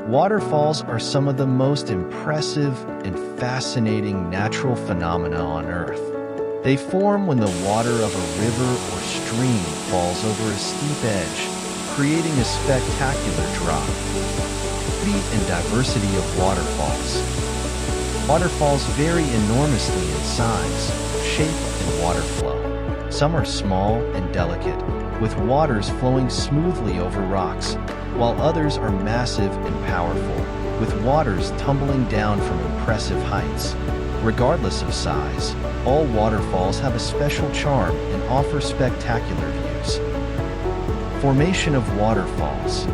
Waterfalls are some of the most impressive and fascinating natural phenomena on Earth. They form when the water of a river or stream falls over a steep edge, creating a spectacular drop. Beauty and diversity of waterfalls. Waterfalls vary enormously in size, shape, and water flow. Some are small and delicate, with waters flowing smoothly over rocks, while others are massive and powerful, with waters tumbling down from impressive heights. Regardless of size, all waterfalls have a special charm and offer spectacular views. Formation of waterfalls.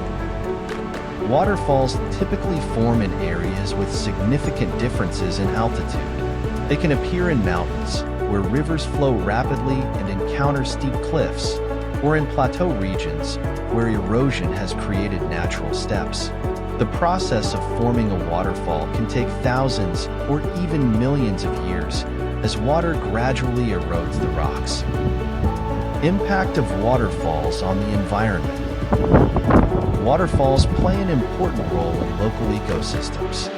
Waterfalls typically form in areas with significant differences in altitude. They can appear in mountains, where rivers flow rapidly and encounter steep cliffs, or in plateau regions, where erosion has created natural steps. The process of forming a waterfall can take thousands or even millions of years, as water gradually erodes the rocks. Impact of waterfalls on the environment. Waterfalls play an important role in local ecosystems.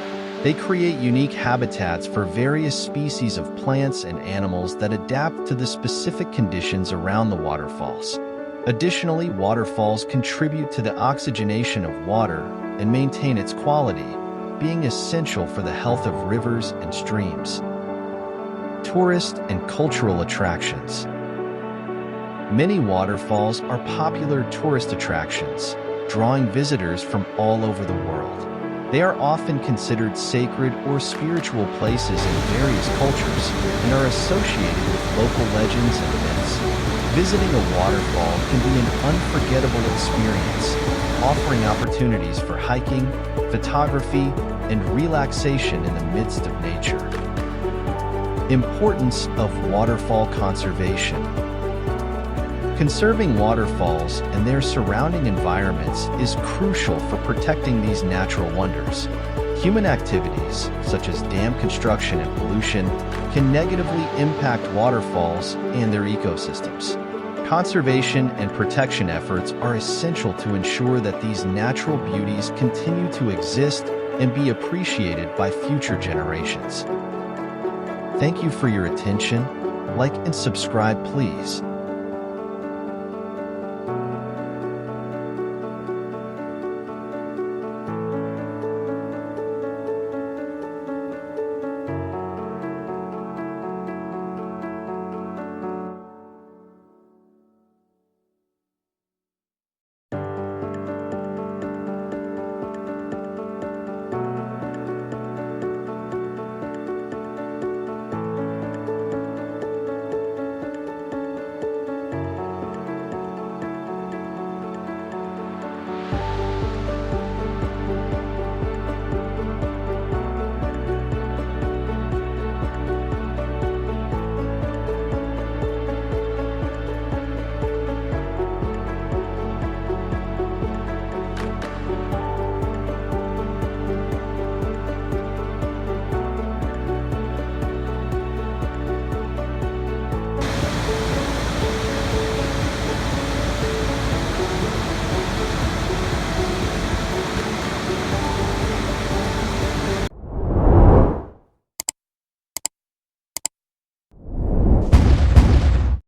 They create unique habitats for various species of plants and animals that adapt to the specific conditions around the waterfalls. Additionally, waterfalls contribute to the oxygenation of water and maintain its quality, being essential for the health of rivers and streams. Tourist and cultural attractions. Many waterfalls are popular tourist attractions, drawing visitors from all over the world. They are often considered sacred or spiritual places in various cultures and are associated with local legends and myths. Visiting a waterfall can be an unforgettable experience, offering opportunities for hiking, photography, and relaxation in the midst of nature. Importance of waterfall conservation. Conserving waterfalls and their surrounding environments is crucial for protecting these natural wonders. Human activities, such as dam construction and pollution, can negatively impact waterfalls and their ecosystems. Conservation and protection efforts are essential to ensure that these natural beauties continue to exist and be appreciated by future generations. Thank you for your attention. Like and subscribe, please.